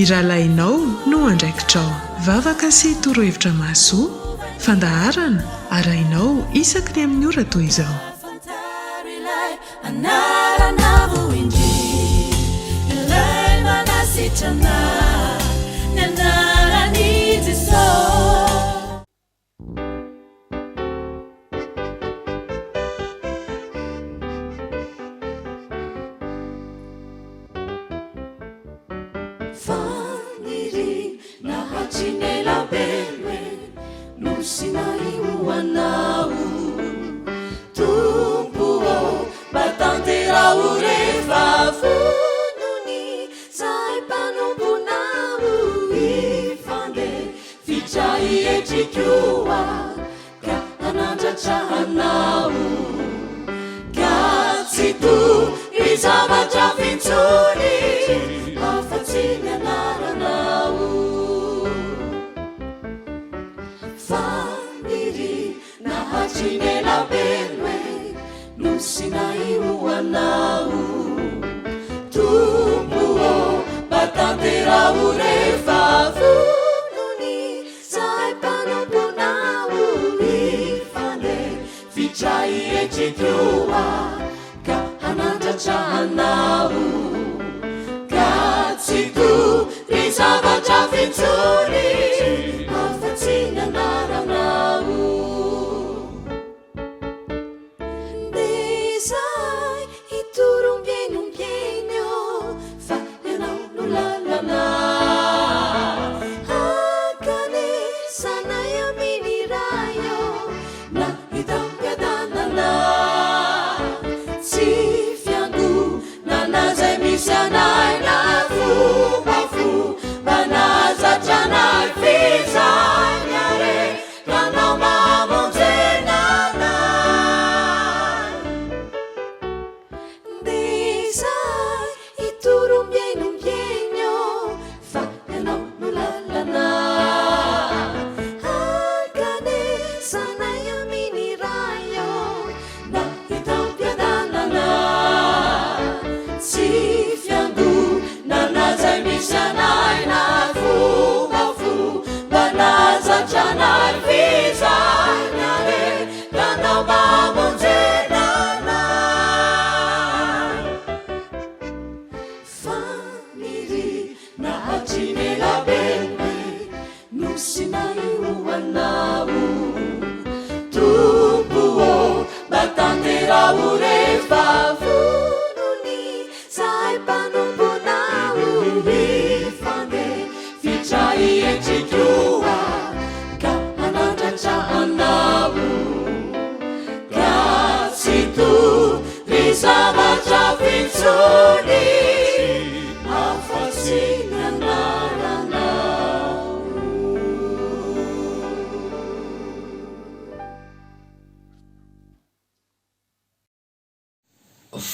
Rahalahinao no andraikitrao vavaka sy torohevitra mahasoa fandaharana arahinao isaky ny amin'ny ora toy izao.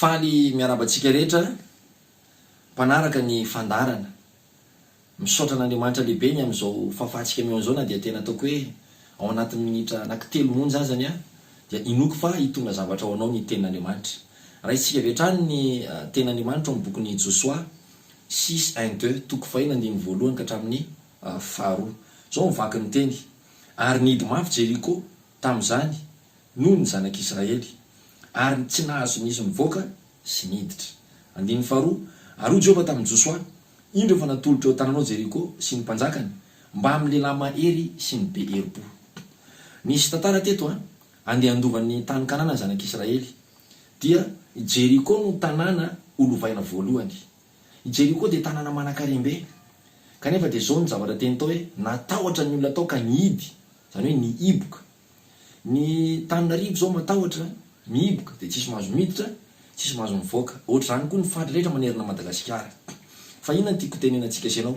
Faly miarabantsika rehetra mpanaraka ny fandarana misaotra n'Andriamanitra lehibe ny amin'izao fahafahantsika meo an'izao na dia tena ataoko hoe ao anatin'ny minitra anankitelo monja azany dia inoko fa hitonga zavatra ao anao ny tenin'Andriamanitra. Raha isika vetrany ny tenin'Andriamanitra amin'ny bokin'ny Jolay 6:1-2 toko fahina andiny voalohany ka hatramin'ny faharoa. Zao mivaky ny teny: ary nidy mafy Jeriko tamin'izany noho ny zanak'Israely, ary tsy nahazo nisy mivoaka sy niditra. Andiny faharoa: ary Jehova tamin'ny Josua indro fa natolotra eo tananao Jeriko sy ny mpanjakany mba amin'ny lehilahy mahery sy ny be herim-po. Nisy tantara teto andeha andovan'ny tany Kanana zanak'Israely, dia Jeriko no tanàna olovaina voalohany. Jeriko dia tanàna manan-karembe, kanefa dia zao ny zavatra teny tao hoe natahotra ny olona tao ka nihidy, zany hoe ny iboka. Ny Tananarivo zao matahotra miiboka dia tsisy mahazo miditra, tsisy mahazo mivoaka. Ohatr'izany koa ny fady rehetra manerana Madagasikara. Fa inona tiako tenenantsika anao?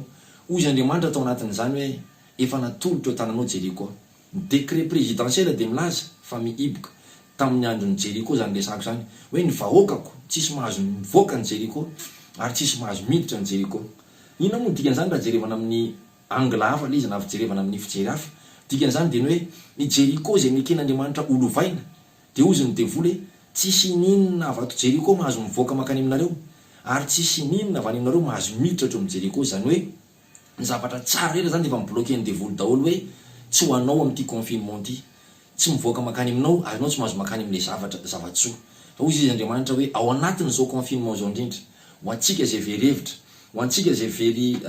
Ozy Andriamanitra tao anatin'izany hoe efa natolotra eo tananao Jeriko. Ny décret présidentiel dia milaza fa miiboka tamin'ny andron'ny Jeriko zany resako zany hoe ny vahoakako tsisy mahazo mivoaka ny Jeriko ary tsisy mahazo miditra ny Jeriko. Inona moa dikan'izany raha jerevana amin'ny angla hafa ilay izy na jerevana amin'ny fijery hafa? Dikan'izany dia hoe ny Jeriko izay neken'Andriamanitra olovaina dia ozy ny devoly tsisy ninona avy ato Jeriko mahazo mivoaka makany aminareo, ary tsisy ninona avy any aminareo mahazo miditra atro amin'ny Jeriko. Zany hoe ny zavatra tsara rera zany defa mibloqué ny devoly daholo hoe tsy ho anao am'ty confinement ty, tsy mivoaka makany aminao ary anao tsy mahazo makany am'le zavatsoa. Fa ozy izy Andriamanitra hoe ao anatin' zao confinement zao indrindra ho antsika zay verevitra, ho antsika zay very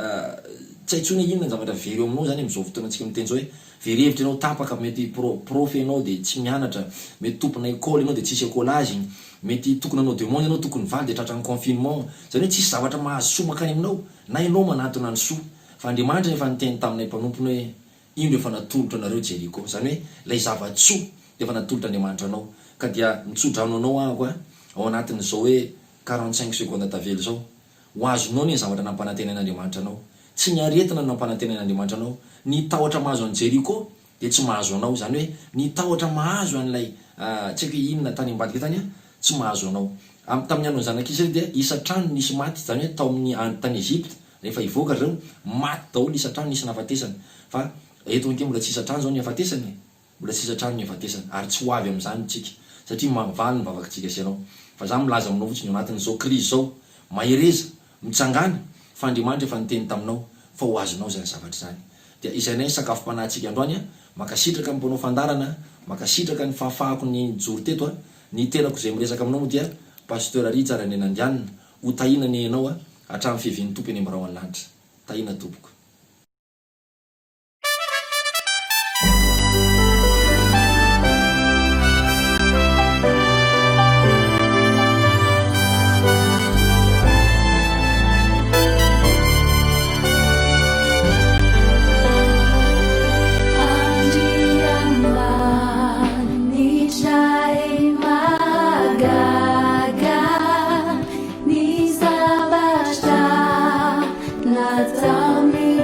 tsy haintsony inona ny zavatra very eo aminao zany am'izao fotoana antsika miteny zao hoe verevitra ianao tapaka, mety prof ianao de tsy mianatra, mety tompona école ianao de tsisy écolage, mety tokony anao demande ianao tokony valy de tratran'ny confinement, zany hoe tsisy zavatra mahazo soa makany aminao na ianao manatona ny soa. Fa Andriamanitra efa niteny taminay mpanompony hoe ino efa natolotra anareo Jeriko, zany hoe lay zavatsoa de efa natolotra Andriamanitra anao. Ka dia mitsodrano anao ahako ao anatin'izao hoe 45 secondes tavelo zao ho azonao ny zavatra nampanantenan'Andriamanitra anao, tsy ny aretina no nampanantenan'Andriamanitra anao. Ny tahotra mahazo an Jeriko de tsy mahazo anao, zany hoe ny tahotra mahazo an'lay tsy haiko inona tany ambadika tany tsy mahazo anao. Tamin'ny andron'ny zanak'Israely dia isa-trano nisy maty, zany hoe tao amin'ny tany Egypte rehefa ivoaka reo maty daholo isa-trano nisy nafatesana. Fa eto anke mbola tsy isa-trano zao ny afatesany, mbola tsy isa-trano ny afatesany ary tsy ho avy amin'izany tsika satria mavaly ny vavakatsika sy anao. Fa za milaza aminao fotsiny anatin'izao crise zao mahereza mitsangana fa Andriamanitra efa niteny taminao fa ho azonao zany zavatra zany. Dia izay sakafom-panahintsika androany makasitraka ny mpanao fandarana, makasitraka ny fahafahako ny joro teto ny tenako zay miresaka aminao moa dia pasteur Ary tsara ny nandianina ho tahina ny ianao hatramin'ny fiavian'ny tompo eny am'rao an-lanitra. Tahina tompoko. Tell me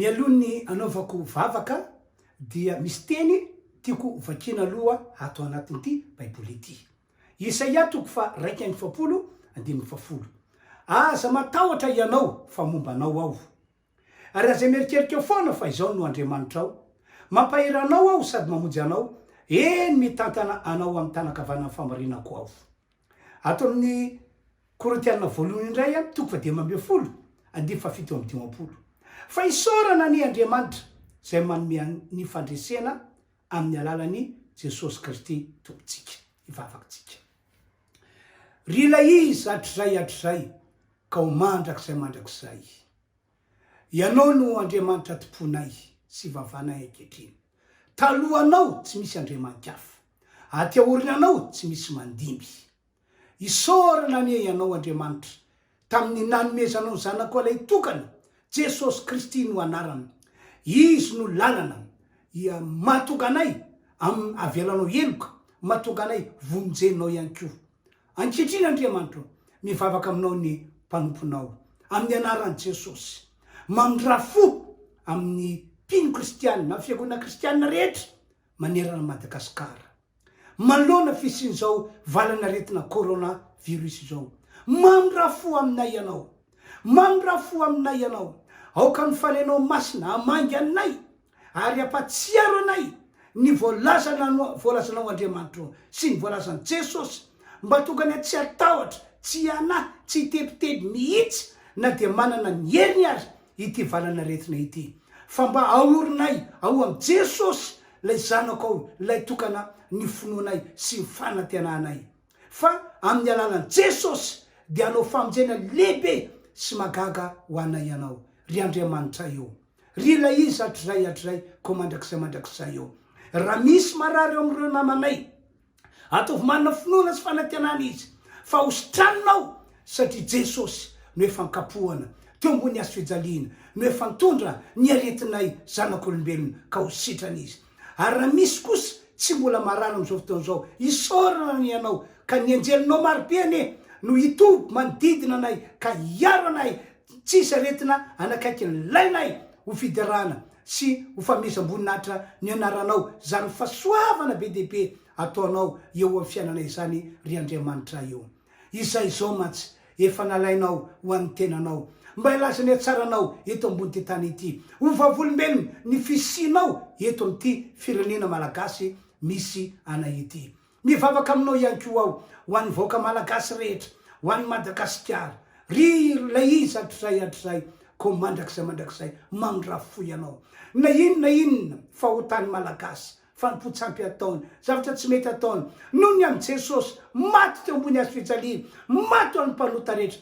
mialony anaovako vavaka dia misy teny tiako vakina aloha ato anatin'ity baiboly ity. Isaia 1:1-10. Aza matahotra ianao fa mombanao aho, ary aza mierikerika foana fa izao no Andriamanitra ao. Mampahiranao aho sady mamonjy anao, eny mitantana anao amin'ny tanakavanan'ny famarinako aho. Ato amin'ny Korintianina voalohany indray 12:7. Fa isaorana ny Andriamanitra zay manome ny fandresena amin'ny alalan'ny Jesosy Kristy tompontsika, ivavakitsika. Rila izy hatrizay ka ho mandrakizay mandrakizay. Ianao no Andriamanitra tomponay sy vavanay ankehitriny. Talohanao tsy misy andriamanitra hafa, aty aorinanao tsy misy mandimby. Isaorana anie ianao Andriamanitra tamin'ny nanomezanao ny zanako ilay tokana, Jesosy Kristy no anarany. Izy no lalana ia mahatonga anay avelanao eloka, mahatonga anay vomonjenao ihany koa. Ankehitriny Andriamanitra, mivavaka aminao ny mpanomponao amin'ny anaran'i Jesosy. Mandrafo amin'ny mpino kristianina, fiangonana kristianina rehetra manerana Madagasikara. Malona fisian'izao valanaretina coronavirus izao. Mandrafo aminay ianao, mandrafo aminay ianao. Aoka ny falenao masina amangy anay ary ampatsiaro anay ny voalazanao Andriamanitra sy ny voalazan'i Jesosy, mba tokana tsy atahotra, tsy ana, tsy tebiteby mihitsy na dia manana ny heriny azy ity valanaretina ity, fa mba aorinay ao amin'ny Jesosy lay zanako ao, lay tokana ny finoanay sy ny fanantenanay. Fa amin'ny alalan'i Jesosy dia anao famonjena lehibe sy magaga ho anay ianao. Ry Andriamanitra eo, ry ilay izy hatrizay ko mandrakizay eo. Raha misy marary eo amin'ireo namanay, ataovy manana finoana sy fanantenana izy, fa hositranonao satria Jesosy no efa nikapohana teo ambony hazo fijaliana, no efa nitondra ny aretinay zanak'olombelona ka ho sitrana izy. Ary raha misy kosa tsy mbola marary amin'izao fotoan'izao, isaorana ny ianao ka ny anjelinao marobe anie no hitoby manodidina anay ka hiaro anay, tsisy aretina anakaiky ny lainay ho fiderana sy ho famezam-boninahitra ny anaranao, zany fahasoavana be dehibe ataonao eo amin'ny fiainanay zany, ry Andriamanitra eo. Izay zao mantsy efa nalainao ho an'ny tenanao, mba ilazany atsaranao eto ambony ty tany ity, ho vavolombelona ny fisianao eto amin'ity firenena malagasy misy anay ity. Mivavaka aminao ihany koa aho ho an'ny vahoaka malagasy rehetra, ho an'ny Madagasikara. Ry ilay izy hatrizay ko mandrakizay mandrafo ianao. Na inona fa ho tany malagasy, fa nipotsampy ataony, zavatra tsy mety ataony, noho ny amin'ny Jesosy maty teo ambony hazo fijaliana, maty amin'ny mpanota rehetra.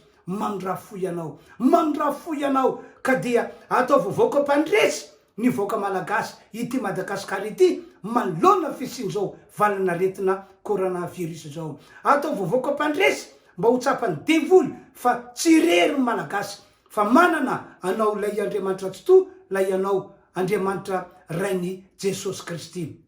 Mandrafo ianao ka dia atao vovoaka mpandresy ny voaka malagasy ity Madagasikara ity manolona fisian'izao valanaretina coronavirus zao. Atao vovoaka mpandresy mba ho tsapany devoly fa tsy rery ny malagasy, fa manana anao lay Andriamanitra totoa, lay anao Andriamanitra rainy Jesosy Kristy.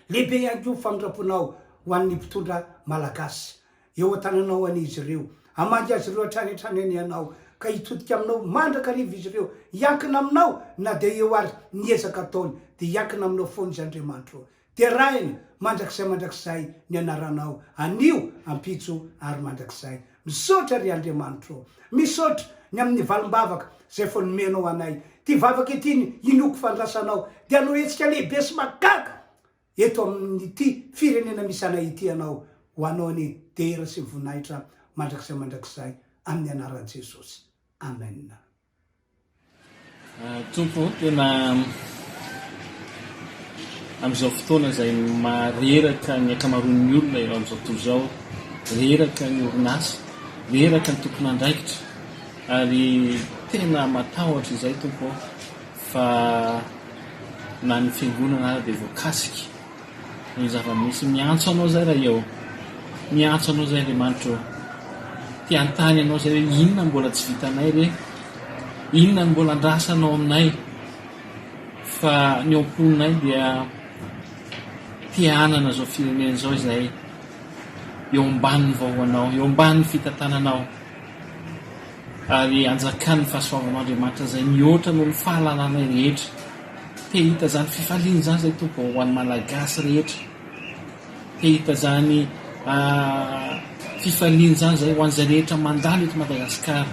Lehibe ihany koa famindraponao ho an'ny mpitondra malagasy, eo an-tananao an'izy ireo, amangy azy ireo hatrany ianao, ka hitodika aminao mandrakariva izy ireo, hiankina aminao na dia eo ary niezaka ataony, dia hiankina aminao foana izy Andriamanitra. Dia rainy mandrakizay ny anaranao, anio ampitso ary mandrakizay. Misaotra ry Andriamanitra, misaotra ny amin'ny valim-bavaka zay efa nomenao anay. Ty vavaka ity inoko fandrasanao, dia anao hetsika lehibe sy magaga eto amin'ity firenena misy anay ity ianao, ho anao ny dera sy voninahitra mandrakizay amin'ny anaran'i Jesosy. Amen. Tompo, tena amin'izao fotoana izay mareraka ny akamaroan'ny olona eo amin'izao tontolo izao, reraka ny orinasa, reraka ny tompon'andraikitra, ary tena matahotra izay tompo, fa na ny fiangonana ary dia voakasika ny zava-misy. Miantso anao zay raha eo, miantso anao zay Andriamanitra, tiantany anao zay hoe inona mbola tsy vitanay re, inona mbola andrasanao aminay, fa ny amponinay dia tianana zao firenena zao izay eo ambanin'ny vahoanao, eo ambanin'ny fitantananao. ary anjakany fahasoavan'andriamanitra zay mihoatra noho ny fahalalana rehetra. Tehita zany fifaliana zany zay tompo ho an'ny malagasy rehetra. Tehita zany fifaliana zany zay ho an'izay rehetra mandalo eto Madagasikara,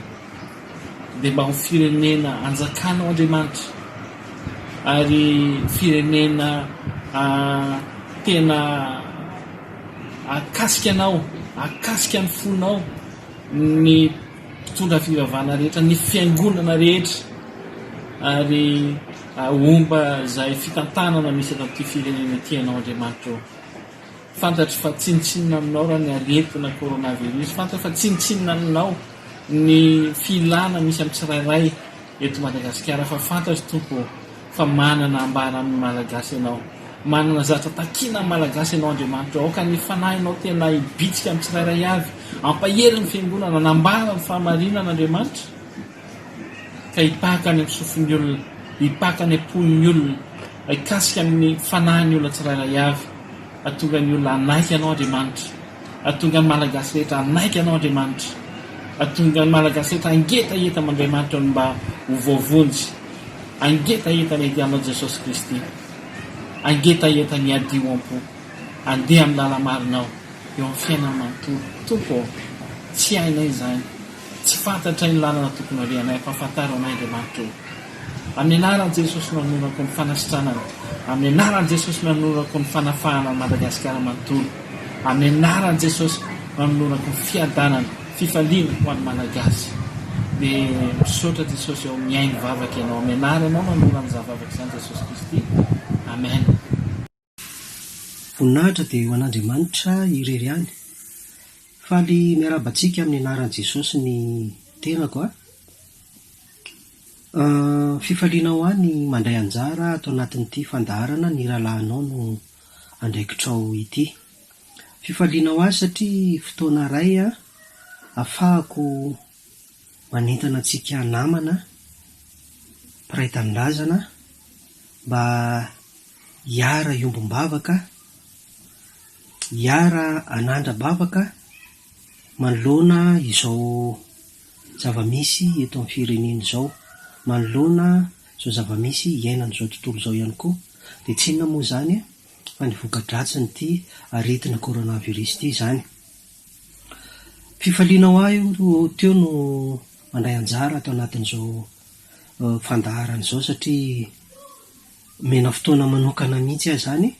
dia mba ho firenena anjakanao Andriamanitra, ary firenena tena akasika anao, akasika ny fonao, ny mpitondra fivavahana rehetra, ny fiangonana rehetra, ary omba zay fitantanana misy eto amin'ity firenena ity anao Andriamanitra eo. Fantatry fa tsinitsinina aminao raha ny aretina coronavirus, fantatry fa tsinitsinina aminao ny filana misy amin'ny tsirairay eto Madagasikara, fa fantatry tompo fa manana ambara amin'ny malagasy ianao, manana zatra takina amin'ny malagasy ianao Andriamanitra. Aoka ny fanahinao tena ibitsika amin'ny tsirairay avy, ampaherin'ny fiangonana, nambara ny fahamarinana Andriamanitra, ka hipaka any amin'ny sofin'ny olona, hipaka any am-pon'ny olona, hikasika amin'ny fanahin'ny olona tsirairay avy, atonga ny olona anaiky anao Andriamanitra, atonga ny malagasy rehetra anaiky anao Andriamanitra, atonga ny malagasy rehetra angetaeta amin'Andriamanitra ny mba ho voavonjy, angetaeta ny idianao Jesosy Kristy, angetaeta ny adio am-po, andeha amin'ny lala marinao eo amin'ny fiainana manontolo. Tompo, tsy hainay izany, tsy fantatra ny lalana tokony arianay, fa fantaro anay Andriamanitra eo. Amin'ny anaran'i Jesosy nanorako ny fanasitranana, amin'ny anaran'i Jesosy nanorako ny fanafahana Madagasikara manontolo, amin'ny anaran'i Jesosy nanorako ny fiadanana, fifaliana ho an'ny malagasy. Dia misaotra Jesosy eo miaino vavaka ianao, amin'ny anaranao nanora ny zavavaka izany Jesosy Kristy. Amen. Voninahitra dia ho an'Andriamanitra irery ihany. Faly miarabantsika amin'ny anaran'i Jesosy ny tenako fifaliana ho any mandray anjara atao anatin'ity fandaharana ny Rahalahinao no andraikitrao ity. Fifaliana ho azy satria fotoana iray ahafahako manentana antsika namana mpiray tanindrazana mba hiara iombom-bavaka, hiara anandra-bavaka manoloana izao zavamisy eto amin'ny firenena izao, manoloana izao zavamisy iainana izao tontolo izao ihany koa. Dia tsy inona moa izany fa ny voka-dratsiny ity aretina coronavirus ity izany. Fifaliana ho ahy teo no mandray anjara atao anatin'izao fandaharana izao, satria mena fotoana manokana mihitsy ahy izany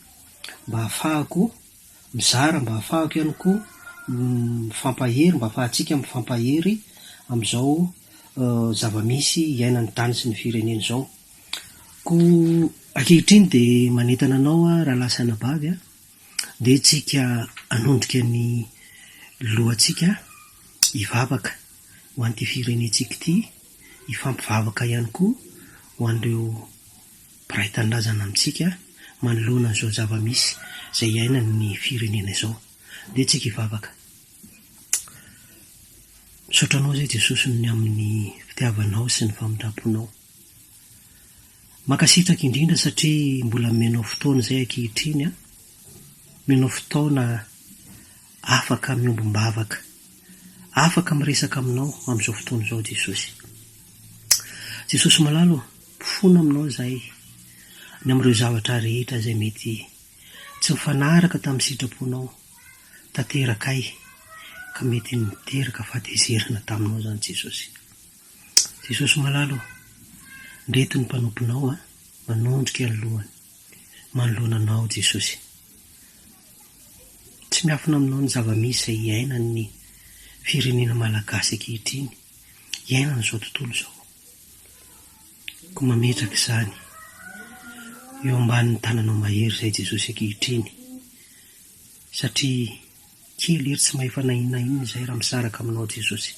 mba ahafahako mizara, mba ahafahako ihany koa mifampahery, mba ahafahantsika mifampahery amin'izao zavamisy iainan'ny tany sy ny firenena izao. Ko ankehitriny dia manentana anao rahalahy sy anabavy dia tsika anondrika ny lohantsika hivavaka ho an'ity firenentsika ity, hifampivavaka ihany koa ho an'ireo mpiray tanindrazana amintsika manoloana izao zavamisy izay iainan'ny firenena izao. Dia tsika hivavaka. Misaotranao zay Jesosy ny amin'ny fitiavanao sy ny famindraponao. Makasitraka indrindra satria mbola menao fotoana izay ankehitriny, menao fotoana afaka miombom-bavaka, afaka miresaka aminao amin'izao fotoana izao Jesosy. Jesosy malalo, mpifona aminao izahay ny amin'ireo zavatra rehetra izay mety tsy mifanaraka tamin'ny sitraponao tanterakay, ka mety niteraka fahatezerana taminao izany Jesosy. Jesosy malalo, ndreto ny mpanomponao manondrika ny lohany, manoloana anao Jesosy. Tsy miafina aminao ny zavamisy izay iainan'ny firenena malagasy ankehitriny, iainana izao tontolo izao. Ko mametraka izany eo ambanin'ny tananao mahery izay Jesosy ankehitriny, satria kely ery tsy mahefa nainona izay raha misaraka aminao Jesosy.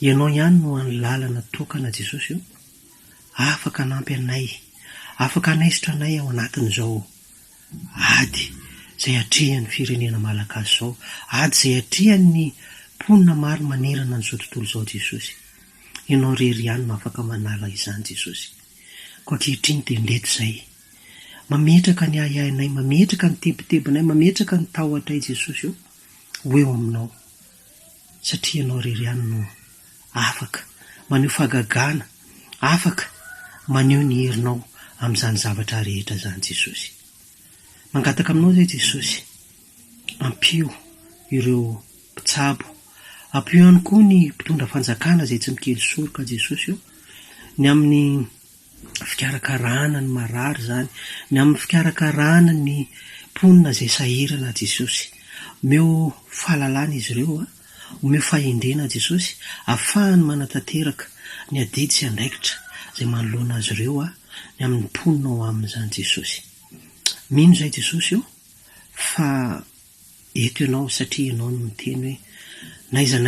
Ianao ihany no any lalana tokana Jesosy io, afaka anampy anay, afaka anaisitra anay ao anatin'izao ady izay atrehan'ny firenena malagasy izao, ady izay atrehan'ny mponina maro manerana n'izao tontolo izao Jesosy. Ianao rery ihany no afaka manala izany Jesosy. Ko ankehitriny dia ndreto izay, mametraka ny ahiahinay, mametraka ny tebotebonay, mametraka ny tahoatray Jesosy io ho eo aminao, satria ianao rery ihany no afaka maneho fagagana, afaka maneho ny herinao amin'izany zavatra rehetra zany Jesosy. Mangataka aminao zay Jesosy, ampio ireo mpitsabo, ampio ihany koa ny mpitondra fanjakana zay tsy mikely soroka Jesosy io, ny amin'ny fikarakarana ny marary zany, ny amin'ny fikarakarana ny mponina zay sahirana Jesosy. Omeo fahalalana izy ireo omeo fahendrena Jesosy, ahafahany manatanteraka ny adidy sy andraikitra zay manoloana azy ireo ny amin'ny mponina ao amin'izany Jesosy. Mino zay Jesosy io fa eto ianao satria ianao no miteny hoe naiza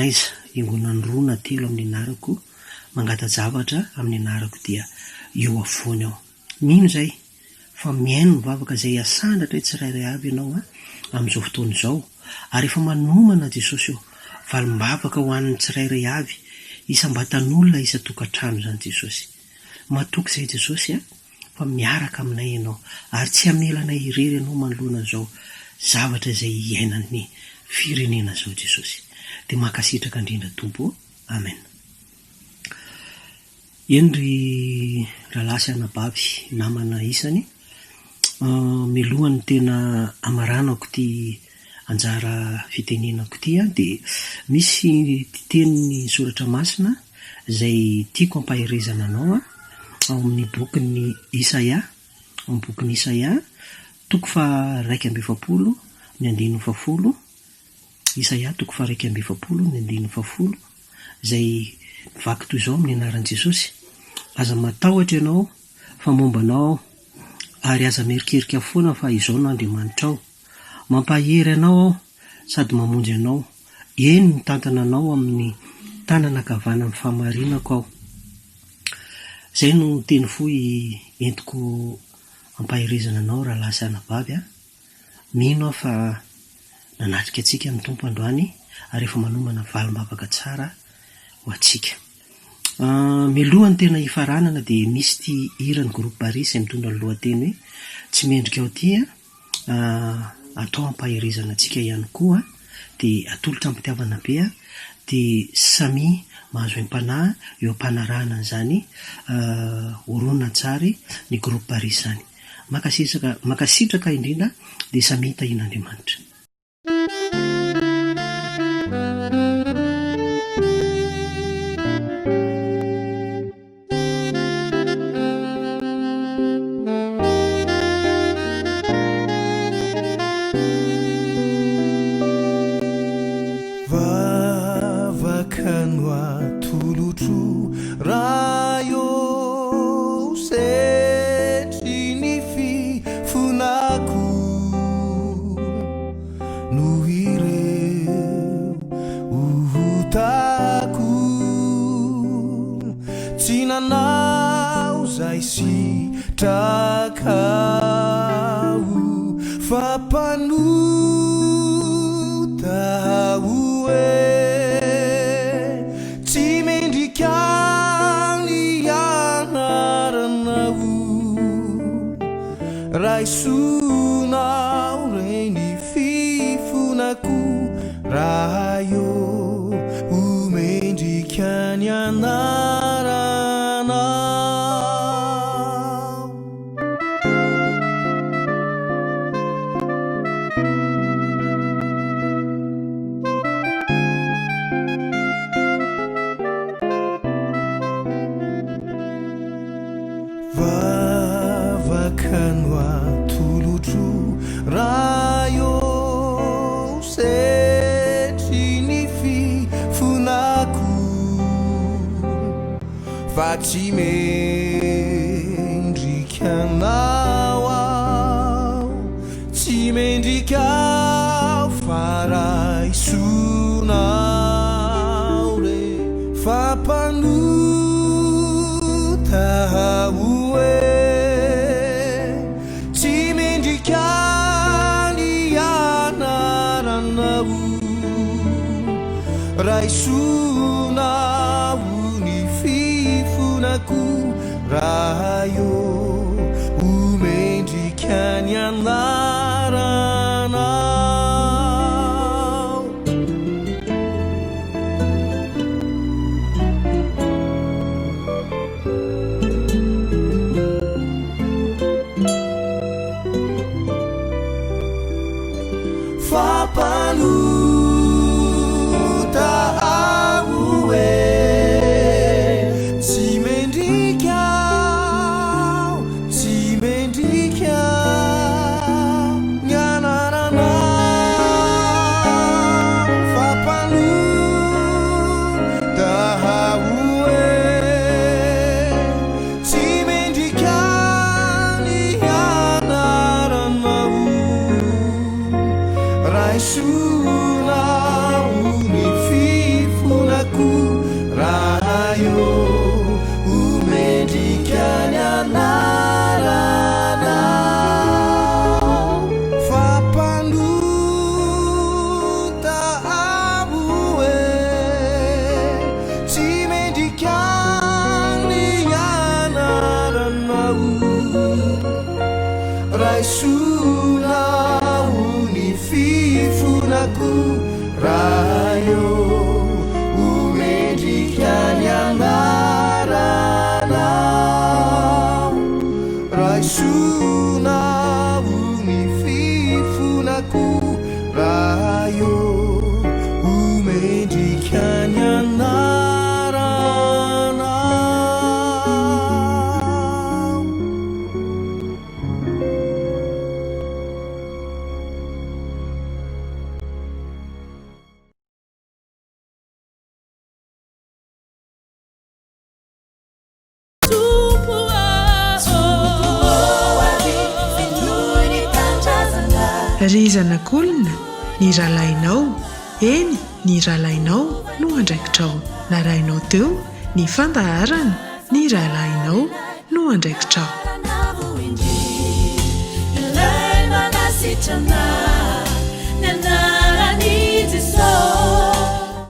ingona ny roa na telo amin'ny anarako mangata-javatra amin'ny anarako dia eo afoany ao. Mino zay fa miaino ny vavaka zay asandatra tsirairay avy ianao amin'izao fotoana izao, ary efa manomana Jesosy io valim-bavaka ho an'ny tsirairay avy isam-batan'olona isa-tokantrano zany Jesosy. Matoky zay Jesosy fa miaraka aminay ianao ary tsy hamelanay irery ianao manoloana zao zavatra zay iainan'ny firenena zao Jesosy. Dia mankasitraka indrindra Tompo. Amen. Endry rahalahy sy anabavy namana isany, milohany tena amaranako ty anjara fitenenako ty dia misy titeniny soratra masina zay tiako ampahirizana anao ao amin'ny bokin'ny Isaia, amin'ny bokin'ny Isaia toko fa 1:20 ny 10:10, Isaia toko fa 1:20 ny 10:10, zay vaky toy izao amin'ny anaran'i Jesosy: aza matahotra ianao fa mombanao, ary aza merikerika foana fa izao no Andriamanitra ao, mampahery anao aho sady mamonjy anao, eny mitantana anao amin'ny tanana ankavanan'ny fahamarinako aho. Zay no teny fohy entiko ampahirizana anao rahalahy sy anabavy. Mino aho fa nanatrika antsika amin'ny Tompo androany ary efa manomana valim-bavaka tsara ho antsika. Milohany tena hifaranana dia misy ty hirany groupe Paris izay mitondra ny lohateny hoe tsy mendrika ao ty atao ampahirizana antsika ihany koa, dia atolotra ampitiavana be dia samy mahazo em-panahy eo ampanarahana zany horonan-tsary ny groupe Paris zany. Makasitraka indrindra dia samy hitahin'Andriamanitra. Tsy mendrika anao, tsy mendrika faraisunao re fampanota hoe tsy mendrika ny anaranao raisunao raha io umendrika ny anaranao. fampalota aoe tsy mendrika ny anarana fampalota aoe tsy mendrika ny anaranao raisona ony fifonako raha io omendrika ny anarana fampalota aoe tsy mendrika ny anaranao raisona ony fifonako raha io omendrika ny anarana raisona ony fifonako raha io omendrika ny anarana. ry zanak'olona ny rahalahinao eny ny rahalahinao no andraikitrao narahinao teo ny fandaharana ny rahalahinao no andraikitrao